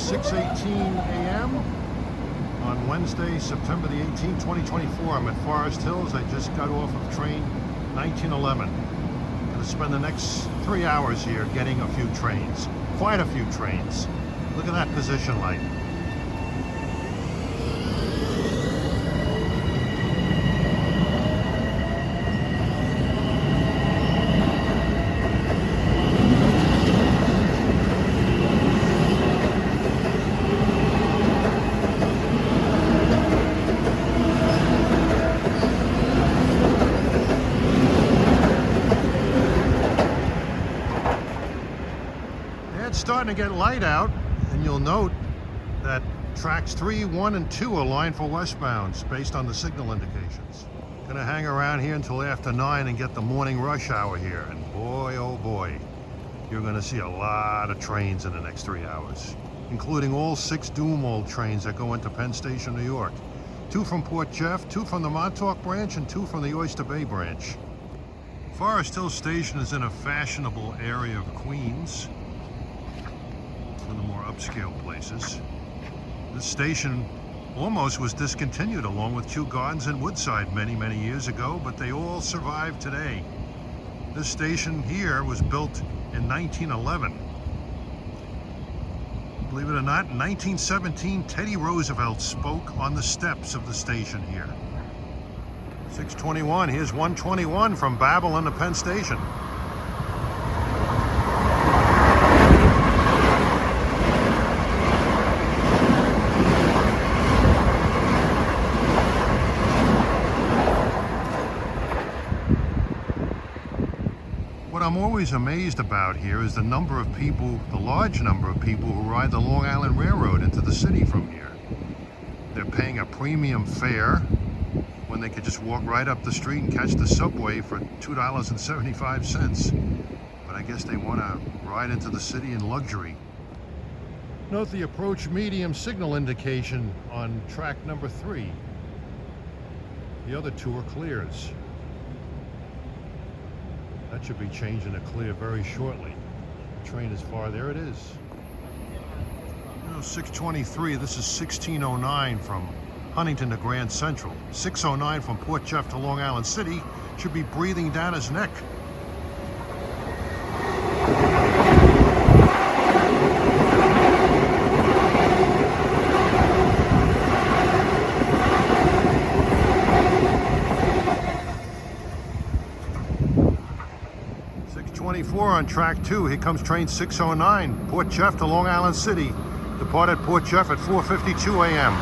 6:18 a.m. on Wednesday, September the 18th, 2024. I'm at Forest Hills. I just got off of train 1911. I'm going to spend the next 3 hours here getting a few trains. Quite a few trains. Look at that position light. It's starting to get light out, and you'll note that tracks 3, 1, and 2 are lined for westbounds based on the signal indications. Gonna hang around here until after 9 and get the morning rush hour here, and boy oh boy, you're gonna see a lot of trains in the next 3 hours, including all 6 Dual-Mode trains that go into Penn Station, New York. 2 from Port Jeff, 2 from the Montauk branch, and 2 from the Oyster Bay branch. Forest Hill Station is in a fashionable area of Queens, one of the more upscale places. This station almost was discontinued along with Kew Gardens and Woodside many years ago, but they all survive today. This station here was built in 1911. Believe it or not, in 1917, Teddy Roosevelt spoke on the steps of the station here. 6:21, here's 121 from Babylon to Penn Station. What I'm always amazed about here is the number of people, the large number of people who ride the Long Island Railroad into the city from here. They're paying a premium fare when they could just walk right up the street and catch the subway for $2.75. But I guess they want to ride into the city in luxury. Note the approach medium signal indication on track number 3. The other 2 are clears. That should be changing to clear very shortly. The train is far. There it is. 6:23. This is 16:09 from Huntington to Grand Central. 6:09 from Port Jeff to Long Island City. Should be breathing down his neck. On track 2, here comes train 609, Port Jeff to Long Island City. Departed Port Jeff at 4:52 a.m.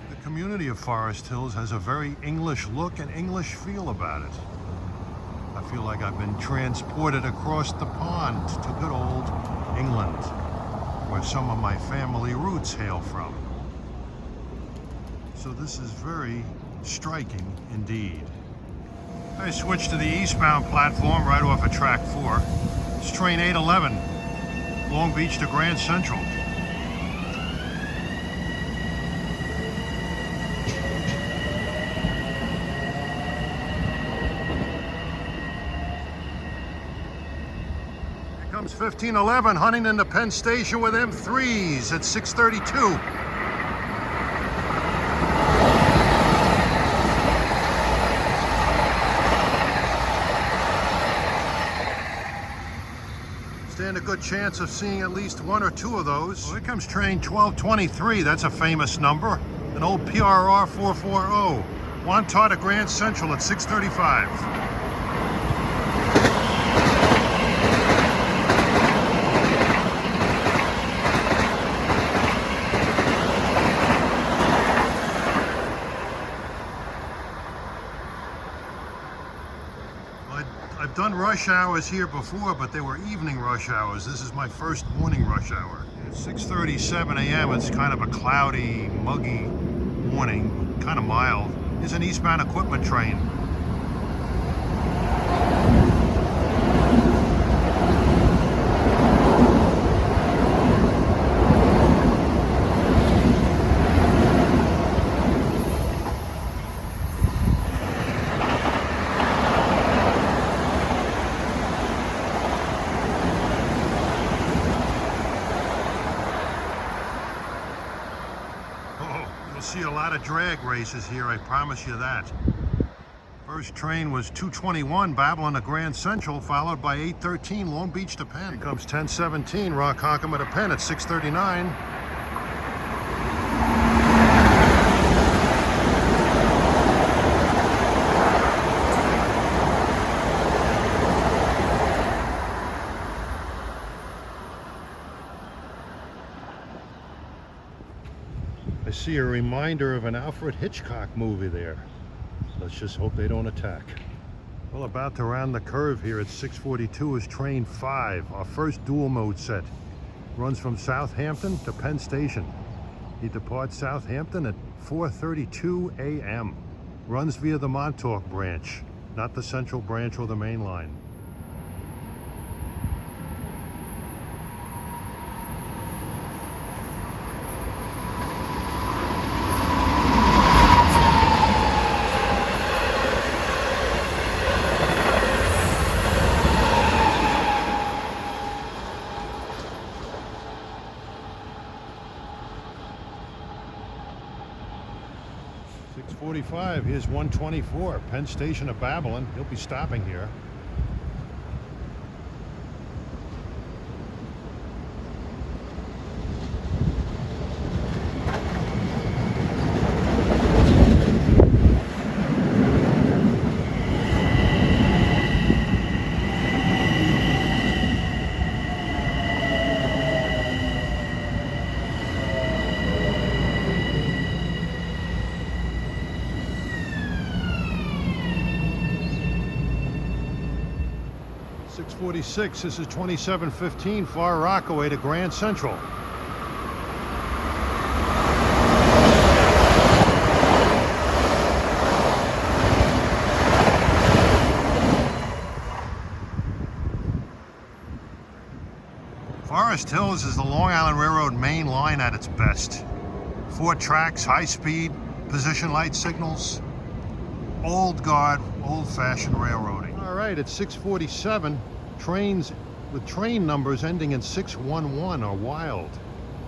The community of Forest Hills has a very English look and English feel about it. I feel like I've been transported across the pond to good old England, where some of my family roots hail from. So this is very striking indeed. I switched to the eastbound platform right off of track 4. It's train 811, Long Beach to Grand Central. Comes 1511, Huntington to Penn Station with M3s at 6:32. Stand a good chance of seeing at least 1 or 2 of those. Well, here comes train 1223. That's a famous number. An old PRR 440. Wantagh to Grand Central at 6:35. I've done rush hours here before, but they were evening rush hours. This is my first morning rush hour. It's 6:37 a.m. It's kind of a cloudy, muggy morning, kind of mild. It's an eastbound equipment train. See a lot of drag races here, I promise you that. First train was 221 Babylon to Grand Central, followed by 813 Long Beach to Penn. Here comes 1017 Ronkonkoma to Penn at 639. I see a reminder of an Alfred Hitchcock movie there. Let's just hope they don't attack. Well, about to round the curve here at 642 is train 5, our first dual mode set. Runs from Southampton to Penn Station. He departs Southampton at 4:32 a.m. Runs via the Montauk branch, not the central branch or the main line. .45, here's 124, Penn Station of Babylon. He'll be stopping here. .46, this is 2715 Far Rockaway to Grand Central. Forest Hills is the Long Island Railroad main line at its best. 4 tracks, high speed, position light signals, old guard, old-fashioned railroading. All right, at 647, trains with train numbers ending in 611 are wild.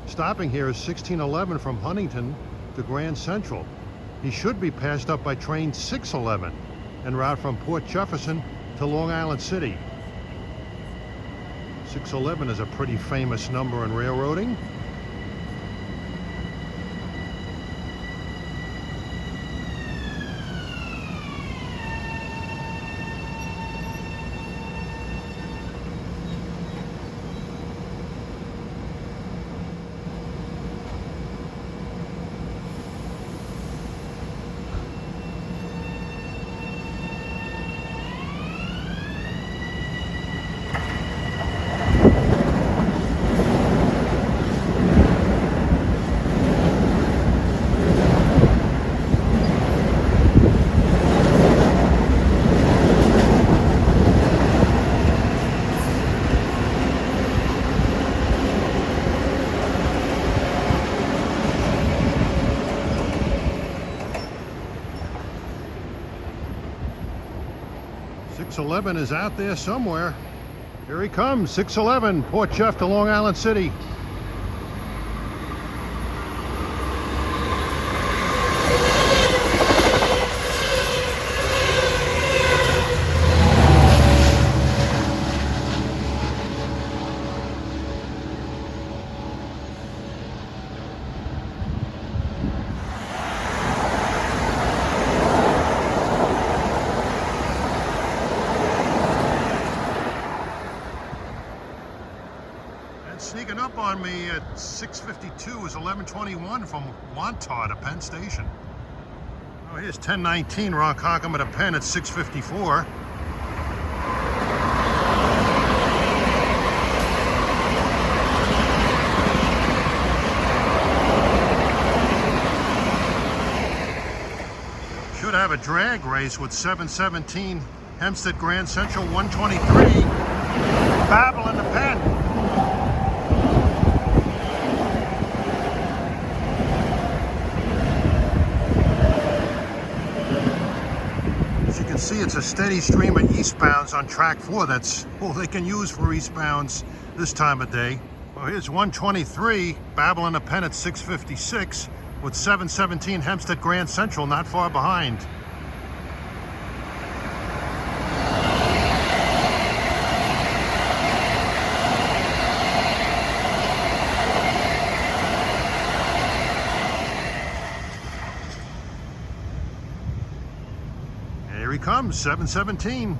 Stopping here is 1611 from Huntington to Grand Central. He should be passed up by train 611 en route from Port Jefferson to Long Island City. 611 is a pretty famous number in railroading. .611 is out there somewhere. Here he comes, 611, Port Jeff to Long Island City. Sneaking up on me at 6:52 is 1121 from Montauk to Penn Station. Oh, here's 1019 Ronkonkoma to Penn at 6:54. Should have a drag race with 717 Hempstead Grand Central 123 Babylon to Penn. See, it's a steady stream of eastbounds on track 4. That's all they can use for eastbounds this time of day. Well, here's 123 Babylon to Penn at 6:56. with 717 Hempstead Grand Central not far behind. Here he comes, 717.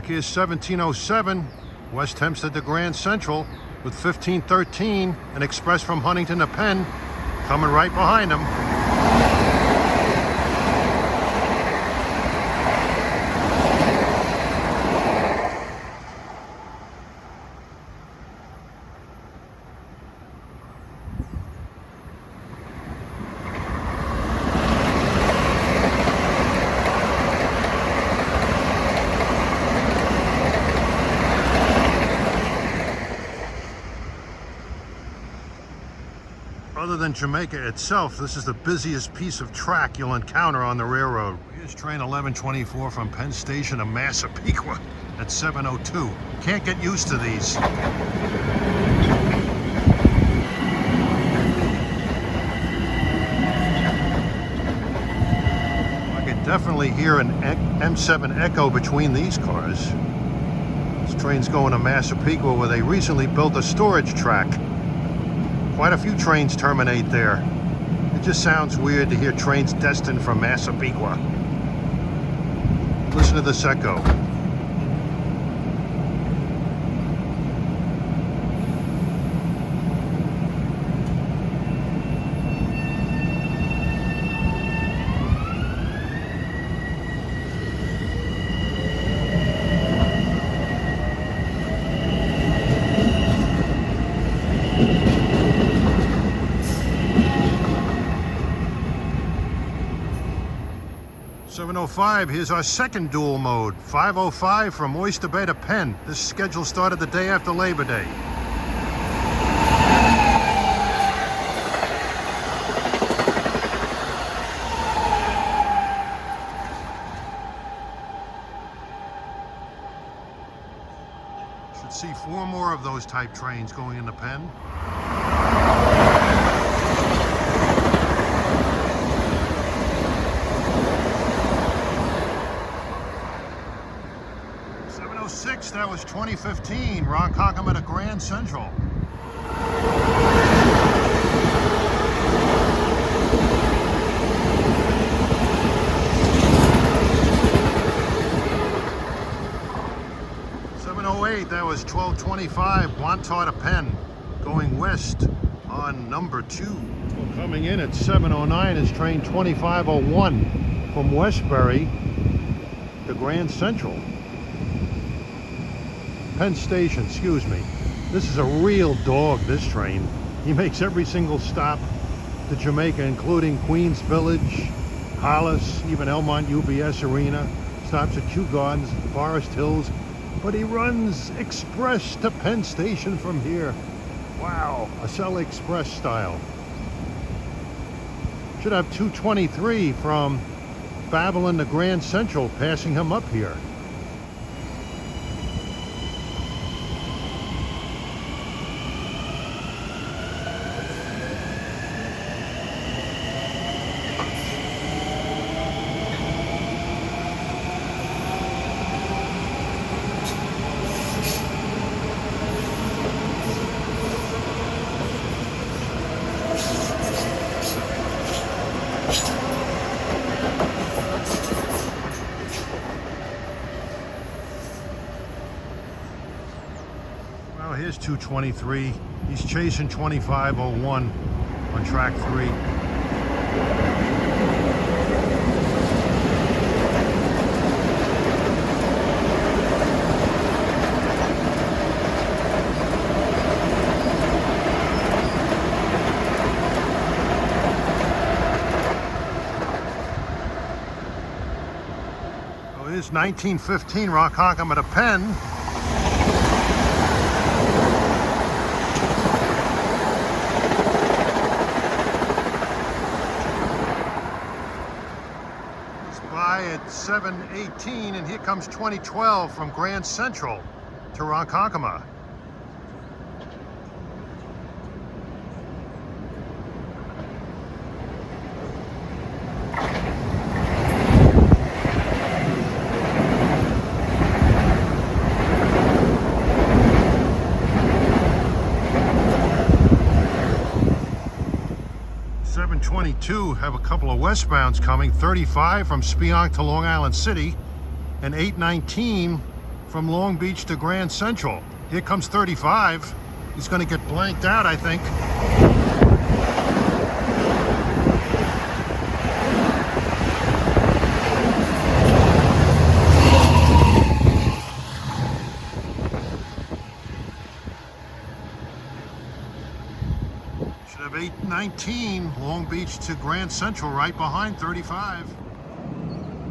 Here's 1707 West Hempstead to Grand Central with 1513, an express from Huntington to Penn coming right behind him. Other than Jamaica itself, this is the busiest piece of track you'll encounter on the railroad. Here's train 1124 from Penn Station to Massapequa at 7:02. Can't get used to these. I can definitely hear an M7 echo between these cars. This train's going to Massapequa where they recently built a storage track. Quite a few trains terminate there. It just sounds weird to hear trains destined for Massapequa. Listen to this echo. 7:05, here's our second dual mode. 5:05 from Oyster Bay to Penn. This schedule started the day after Labor Day. Should see 4 more of those type trains going into Penn. 7:06, that was 2015, Ronkonkoma to Grand Central. That was 1225, Wantar to Penn, going west on number 2. Well, coming in at 7:09 is train 2501 from Westbury to Grand Central. Penn Station, excuse me. This is a real dog, this train. He makes every single stop to Jamaica, including Queens Village, Hollis, even Elmont UBS Arena, stops at Kew Gardens, Forest Hills, but he runs express to Penn Station from here. Wow, Acela Express style. Should have 223 from Babylon to Grand Central passing him up here. Here's 223. He's chasing 2501 on track 3. Oh, here's Here's 1915 Ronkonkoma to Penn. It's by at 7:18, and here comes 2012 from Grand Central to Ronkonkoma. Have a couple of westbounds coming, 35 from Speonk to Long Island City and 819 from Long Beach to Grand Central. Here comes 35. He's going to get blanked out, I think. Should have 819 Long Beach to Grand Central right behind 35.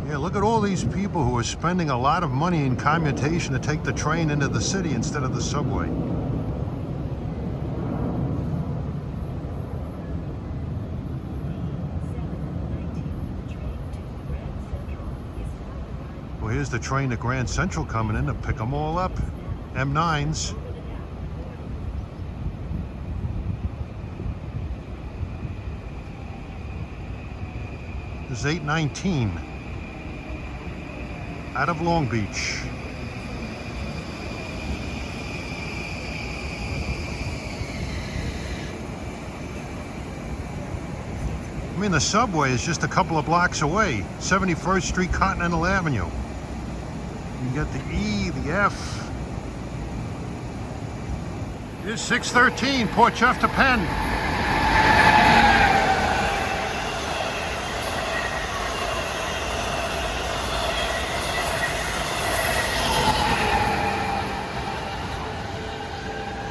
Yeah, look at all these people who are spending a lot of money in commutation to take the train into the city instead of the subway. Well, here's the train to Grand Central coming in to pick them all up. M9s. This is 819 out of Long Beach. I mean, the subway is just a couple of blocks away. 71st Street, Continental Avenue. You can get the E, the F. Here's 613, Port Chuff to Penn.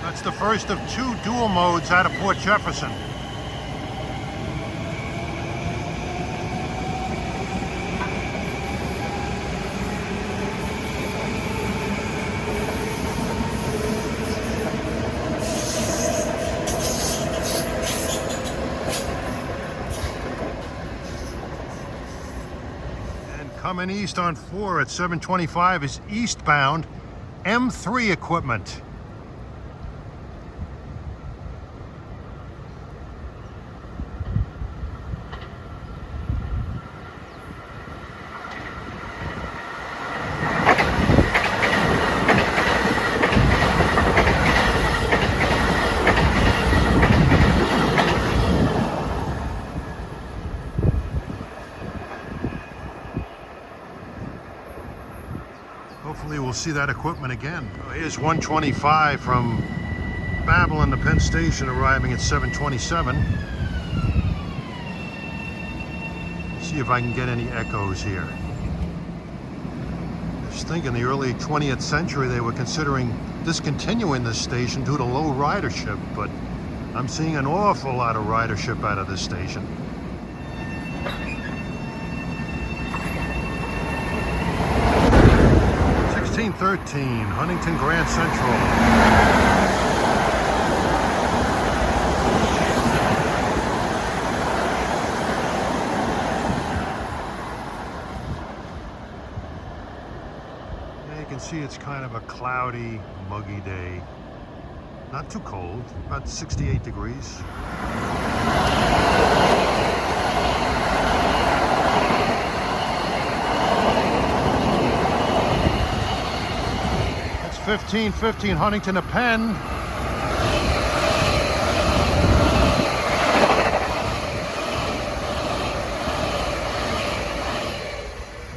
That's the first of two dual modes out of Port Jefferson. And coming east on 4 at 725 is eastbound M3 equipment. Hopefully we'll see that equipment again. Here's 125 from Babylon to Penn Station arriving at 727. See if I can get any echoes here. I just think in the early 20th century they were considering discontinuing this station due to low ridership, but I'm seeing an awful lot of ridership out of this station. Huntington Grand Central. Yeah, you can see it's kind of a cloudy, muggy day. Not too cold, about 68 degrees. 1515 Huntington to Penn.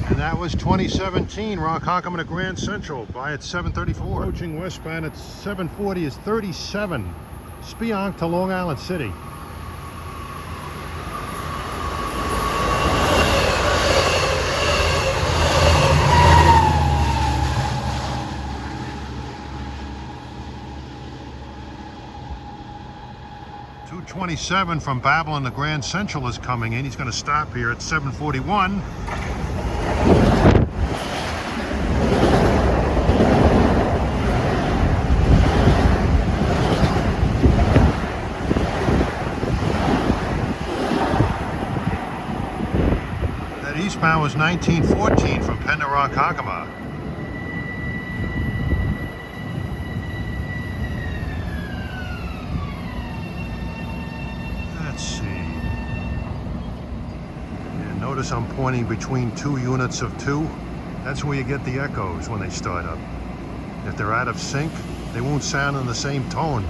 And that was 2017 Ronkonkoma to Grand Central by at 734. Approaching westbound at 740 is 37 Speonk to Long Island City. .27 from Babylon to Grand Central is coming in. He's going to stop here at 741. westbound was 1914 from Penn to Ronkonkoma. Let's see. Yeah, notice I'm pointing between two units of 2. That's where you get the echoes when they start up. If they're out of sync, they won't sound in the same tone.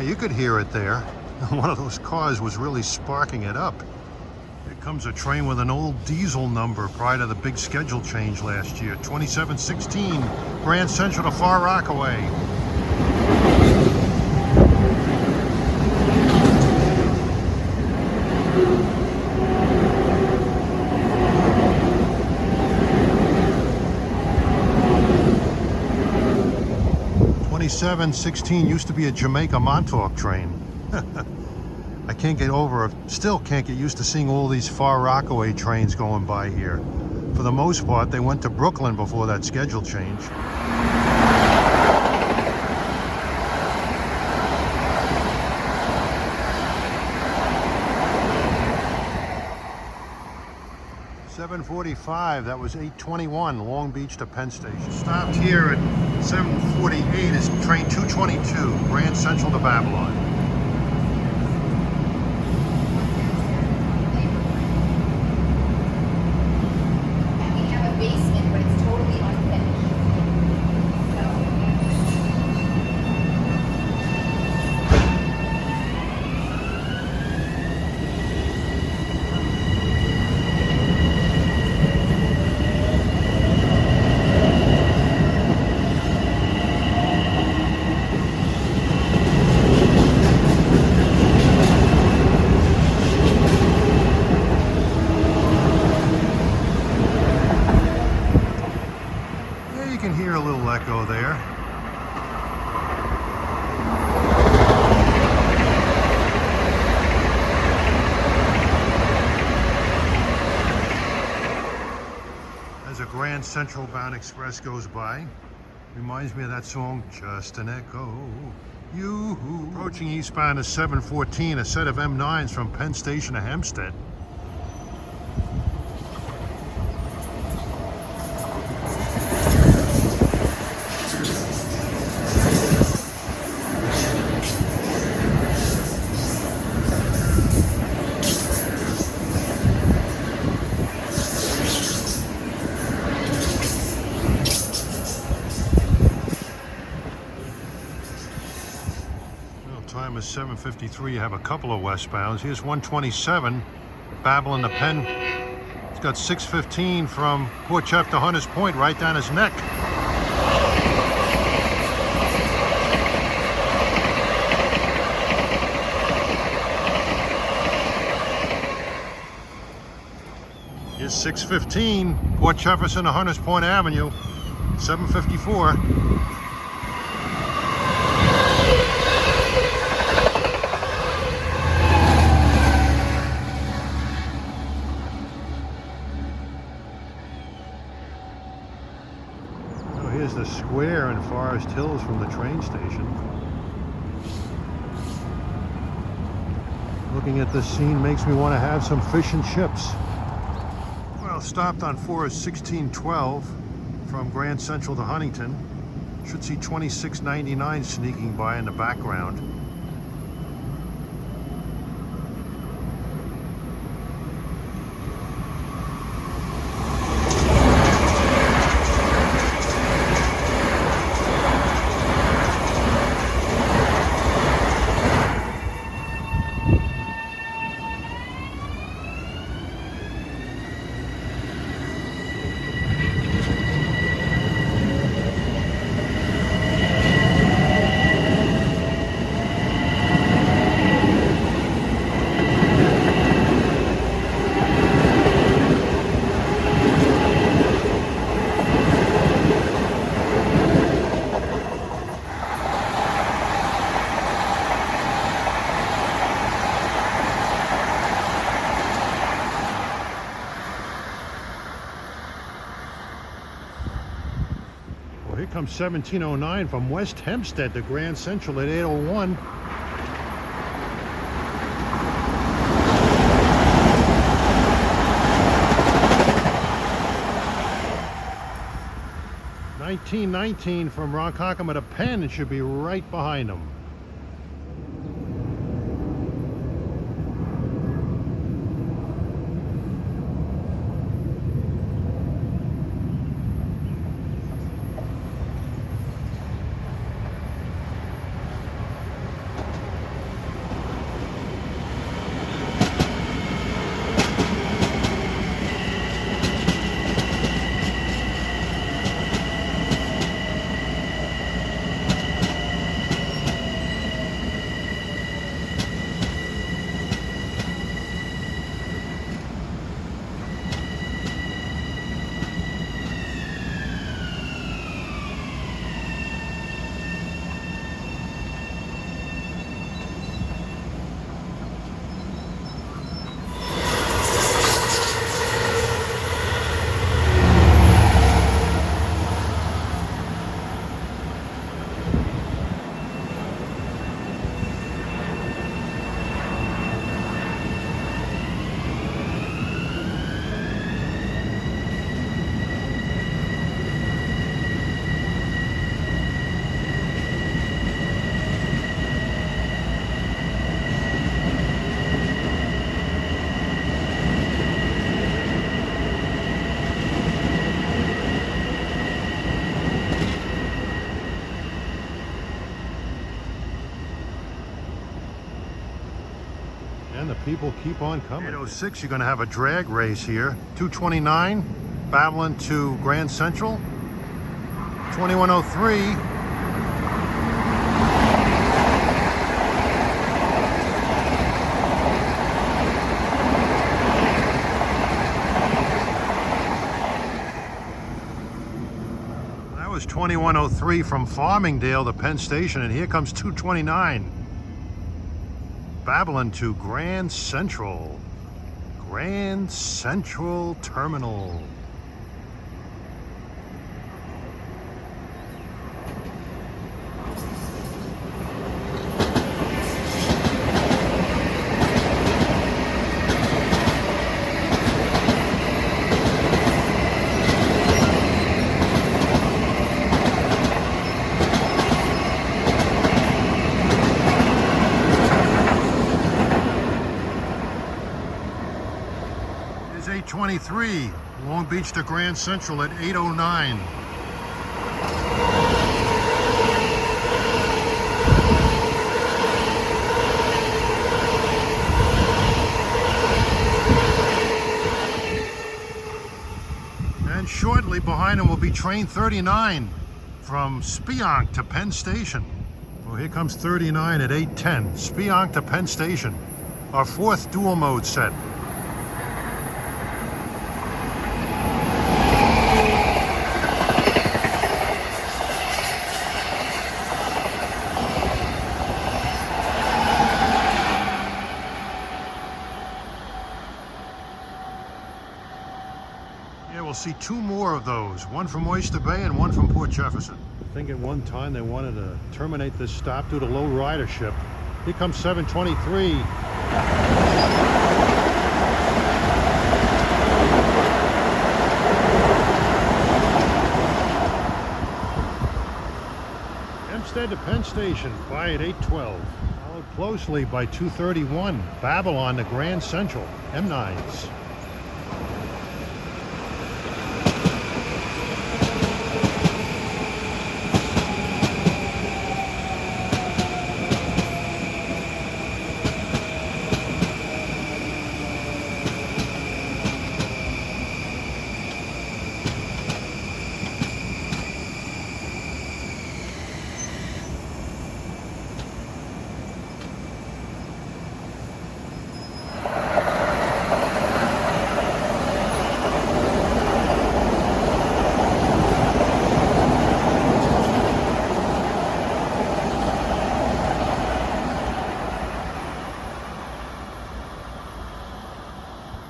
You could hear it there. One of those cars was really sparking it up. Here comes a train with an old diesel number prior to the big schedule change last year. 2716, Grand Central to Far Rockaway. .716 used to be a Jamaica Montauk train. I can't get over, still can't get used to seeing all these Far Rockaway trains going by here. For the most part, they went to Brooklyn before that schedule change. .745, that was 821, Long Beach to Penn Station. Stopped here at 7:48 is train 222, Grand Central to Babylon. And we have a basement, but it's totally unfinished. You can hear a little echo there. As a Grand Central bound express goes by, reminds me of that song, Just an Echo. You. Approaching eastbound is 714, a set of M9s from Penn Station to Hempstead. Time is 7:53. You have a couple of westbounds. Here's 127, Babylon to Penn. It's got 615 from Port Chef to Hunters Point, right down his neck. Here's 615, Port Jefferson to Hunters Point Avenue, 754. Here's the square in Forest Hills from the train station. Looking at this scene makes me want to have some fish and chips. Well, stopped on 4 is 1612 from Grand Central to Huntington. Should see 2699 sneaking by in the background. comes 1709 from West Hempstead to Grand Central at 801. $19.19 from Ronkonkoma to Penn. It should be right behind them. And the people keep on coming. 806, you're going to have a drag race here. 229, Babylon to Grand Central. 2103. That was 2103 from Farmingdale to Penn Station, and here comes 229. Babylon to Grand Central. Grand Central Terminal. Is 823, Long Beach to Grand Central at 809. And shortly behind him will be train 39 from Spionk to Penn Station. Well, here comes 39 at 810, Spionk to Penn Station, our fourth dual mode set. Yeah, we'll see two more of those, one from Oyster Bay and one from Port Jefferson. I think at one time they wanted to terminate this stop due to low ridership. Here comes 723. Hempstead to Penn Station by at 812. Followed closely by 231, Babylon to Grand Central, M9s.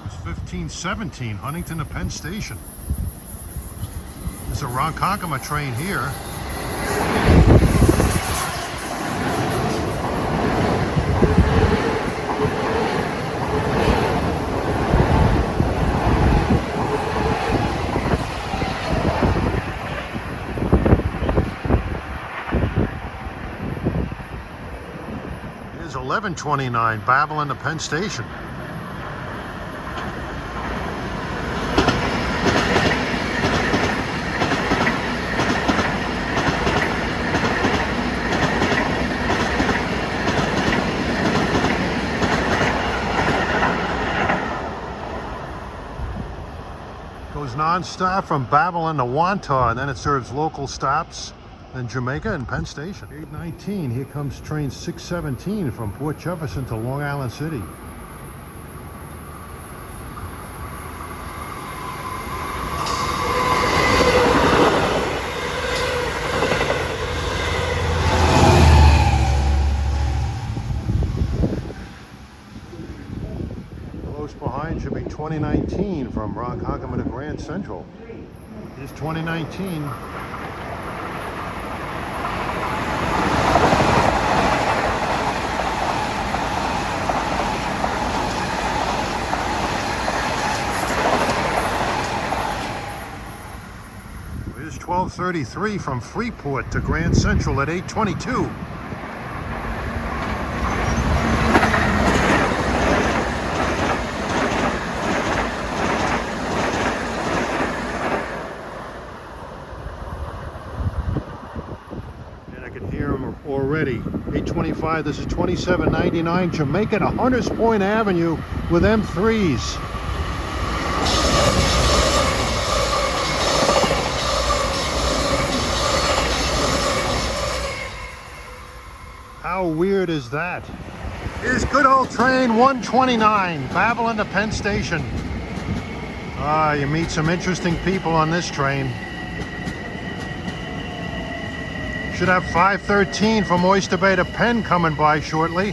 It was 1517, Huntington to Penn Station. There's a Ronkonkoma train here. It's 11:29, Babylon to Penn Station. Goes non-stop from Babylon to Wantagh, and then it serves local stops in Jamaica and Penn Station. 8:19, here comes train 617 from Port Jefferson to Long Island City. Close behind should be 2019 from Ronkonkoma to Grand Central. Here's 2019. Here's 1233 from Freeport to Grand Central at 8:22. Already 8:25. This is 2799 Jamaica to Hunters Point Avenue with M3s. How weird is that? Here's good old train 129, Babylon to Penn Station. You meet some interesting people on this train. Should have 513 from Oyster Bay to Penn coming by shortly.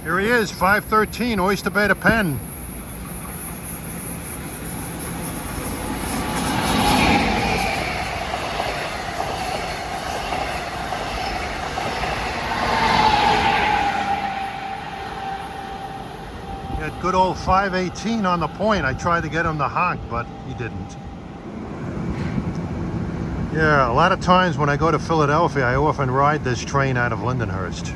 Here he is, 513, Oyster Bay to Penn. Good old 518 on the point. I tried to get him to honk, but he didn't. Yeah, a lot of times when I go to Philadelphia, I often ride this train out of Lindenhurst.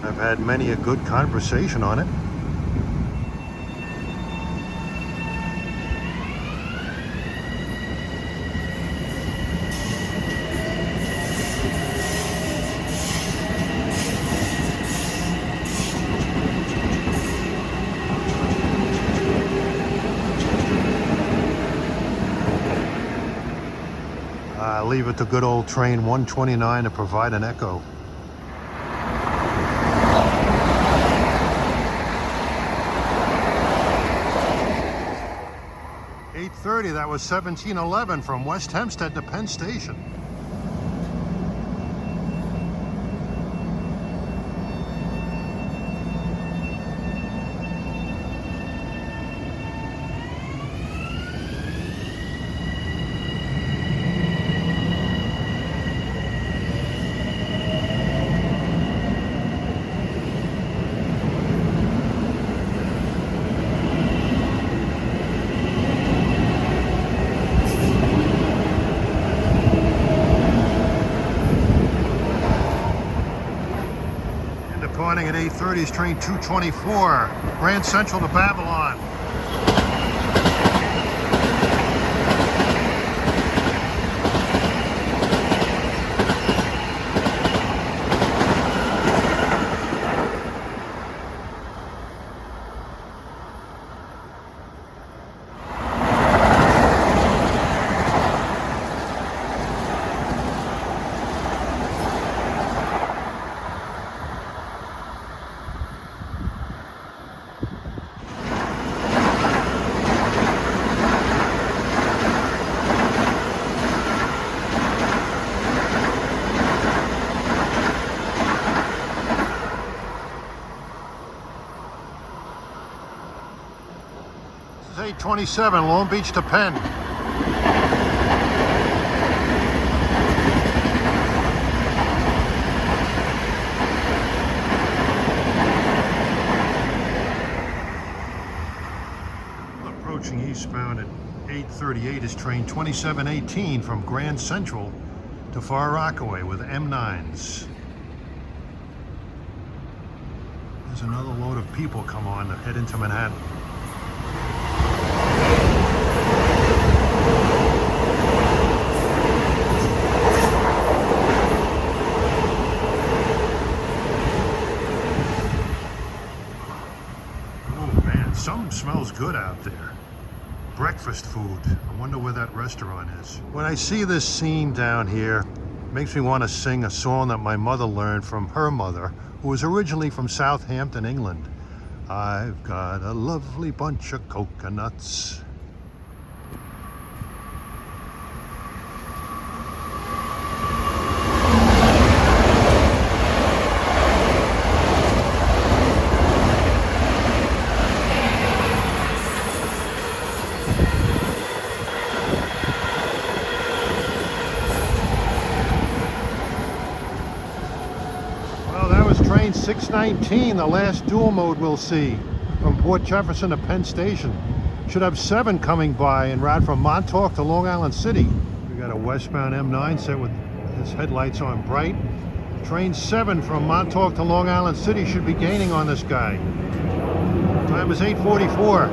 I've had many a good conversation on it. Leave it to good old train 129 to provide an echo. .30, that was 1711 from West Hempstead to Penn Station. Departing at 8:30 is train 224, Grand Central to Babylon. This is 8:27, Long Beach to Penn. 8:38 is train 2718 from Grand Central to Far Rockaway with M9s. There's another load of people come on to head into Manhattan. Oh man, something smells good out there. Breakfast food. I wonder where that restaurant is. When I see this scene down here, it makes me want to sing a song that my mother learned from her mother, who was originally from Southampton, England. I've got a lovely bunch of coconuts. Train 619, the last dual mode we'll see from Port Jefferson to Penn Station. Should have 7 coming by en route from Montauk to Long Island City. We got a westbound M9 set with its headlights on bright. Train 7 from Montauk to Long Island City should be gaining on this guy. Time is 8:44.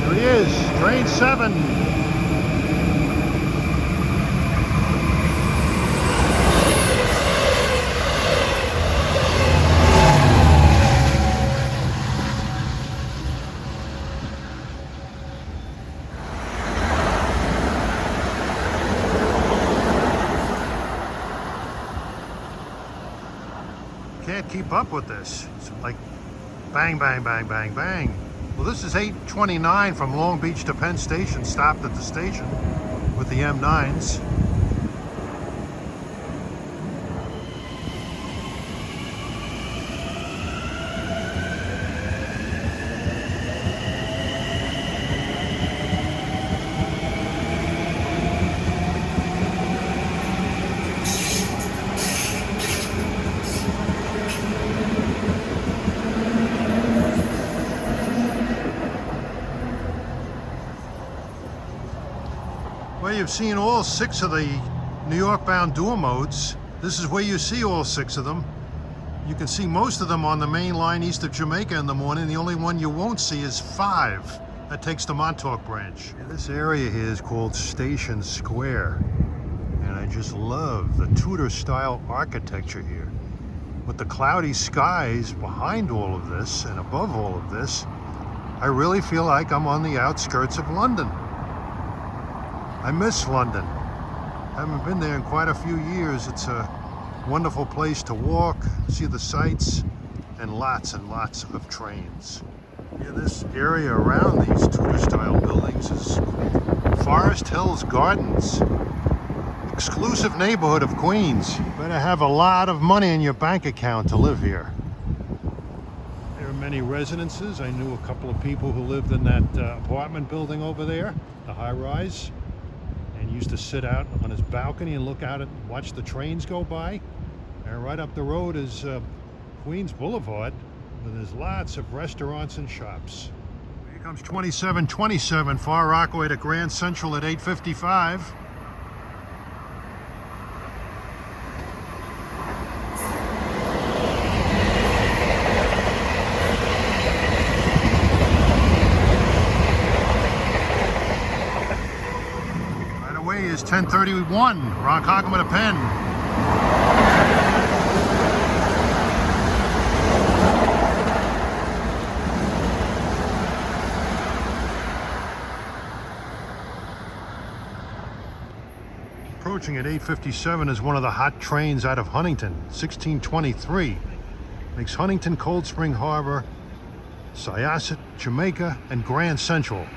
Here he is, train 7. Can't keep up with this. It's like bang, bang, bang, bang, bang. Well, this is 8:29 from Long Beach to Penn Station, stopped at the station with the M9s. Well, you've seen all 6 of the New York-bound dual modes. This is where you see all 6 of them. You can see most of them on the main line east of Jamaica in the morning. The only one you won't see is 5. That takes the Montauk branch. This area here is called Station Square. And I just love the Tudor-style architecture here. With the cloudy skies behind all of this and above all of this, I really feel like I'm on the outskirts of London. I miss London. I haven't been there in quite a few years. It's a wonderful place to walk, see the sights, and lots of trains. Yeah, this area around these Tudor-style buildings is Forest Hills Gardens. Exclusive neighborhood of Queens. Better have a lot of money in your bank account to live here. There are many residences. I knew a couple of people who lived in that apartment building over there, the high-rise. And used to sit out on his balcony and look out and watch the trains go by. And right up the road is Queens Boulevard, where there's lots of restaurants and shops. Here comes 2727, Far Rockaway to Grand Central at 8:55. Is 10:31, Ronkonkoma to Penn. Approaching at 8:57 is one of the hot trains out of Huntington, 1623. Makes Huntington, Cold Spring Harbor, Syosset, Jamaica, and Grand Central.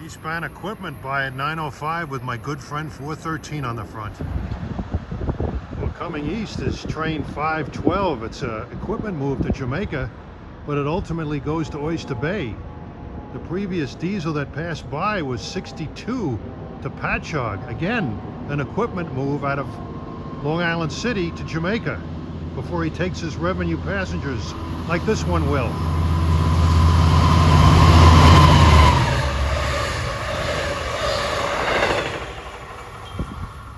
Eastbound equipment by at 9:05 with my good friend 413 on the front. Coming east is train 512. It's a equipment move to Jamaica, but it ultimately goes to Oyster Bay. The previous diesel that passed by was 62 to Patchogue. Again, an equipment move out of Long Island City to Jamaica before he takes his revenue passengers like this one will.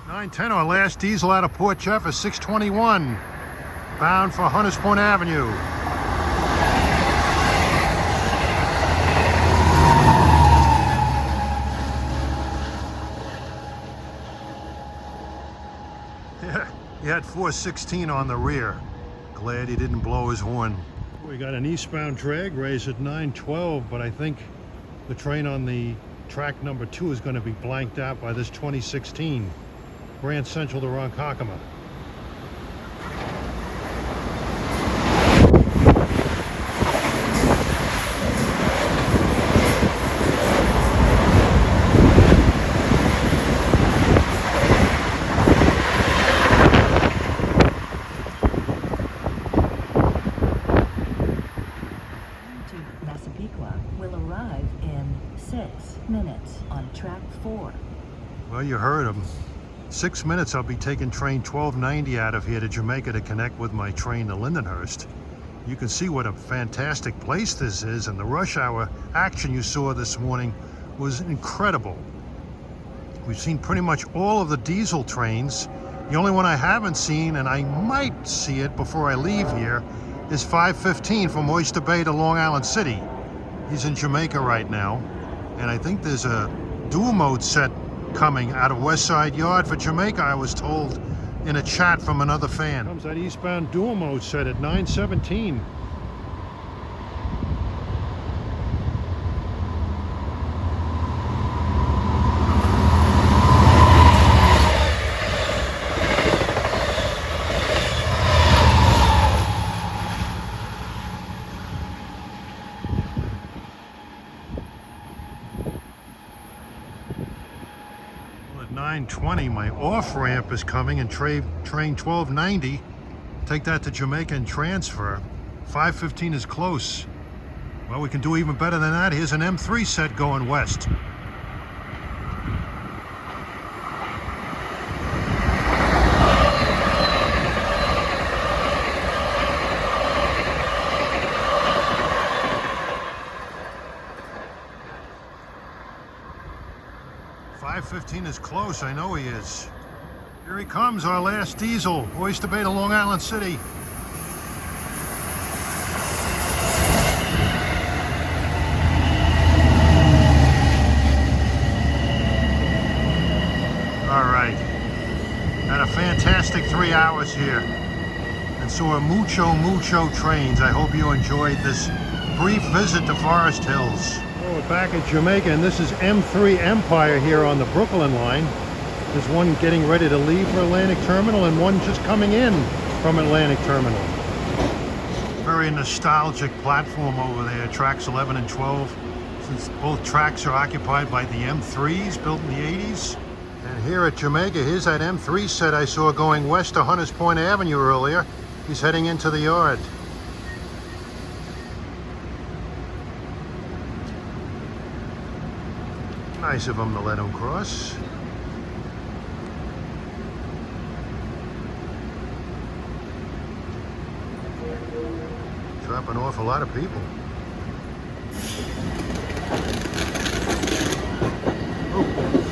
910, our last diesel out of Port Jeff is 621, bound for Hunters Point Avenue. Yeah, he had 416 on the rear. Glad he didn't blow his horn. We got an eastbound drag race at 912, but I think the train on the track number 2 is going to be blanked out by this 2016. Grand Central to Ronkonkoma. Will arrive in 6 minutes on track 4. Well, you heard him. 6 minutes, I'll be taking train 1290 out of here to Jamaica to connect with my train to Lindenhurst. You can see what a fantastic place this is, and the rush hour action you saw this morning was incredible. We've seen pretty much all of the diesel trains. The only one I haven't seen, and I might see it before I leave here, is 515 from Oyster Bay to Long Island City. He's in Jamaica right now, and I think there's a dual mode set coming out of West Side Yard for Jamaica, I was told in a chat from another fan. Comes that eastbound dual mode set at 917. At 920, my off ramp is coming, and train 1290. Take that to Jamaica and transfer. 515 is close. Well, we can do even better than that. Here's an M3 set going west. .515 is close, I know he is. Here he comes, our last diesel, Oyster Bay to Long Island City. All right, had a fantastic 3 hours here and saw mucho trains. I hope you enjoyed this brief visit to Forest Hills. We're back at Jamaica, and this is M3 Empire here on the Brooklyn line. There's one getting ready to leave for Atlantic Terminal and one just coming in from Atlantic Terminal. Very nostalgic platform over there, tracks 11 and 12, since both tracks are occupied by the M3s built in the 80s. And here at Jamaica, here's that M3 set I saw going west to Hunters Point Avenue earlier. He's heading into the yard. Nice of him to let him cross. Dropping off a lot of people. Oh.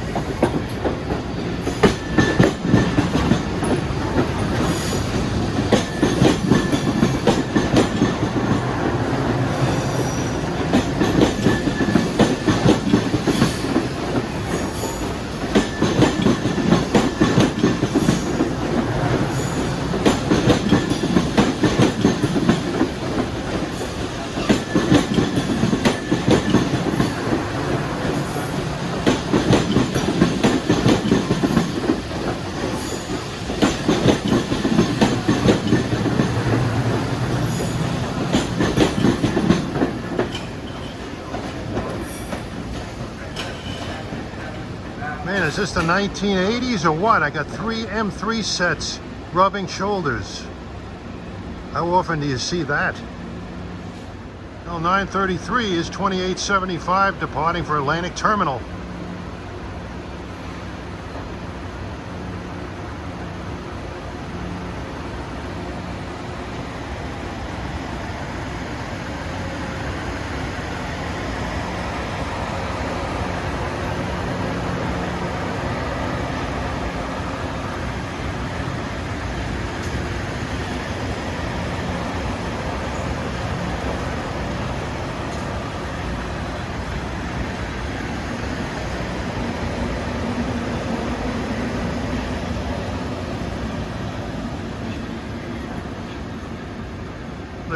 Man, is this the 1980s or what? I got 3 M3 sets rubbing shoulders. How often do you see that? Well, 933 is 2875 departing for Atlantic Terminal.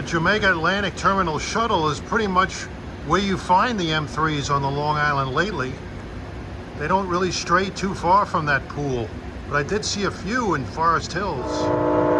The Jamaica Atlantic Terminal shuttle is pretty much where you find the M3s on the Long Island lately. They don't really stray too far from that pool, but I did see a few in Forest Hills.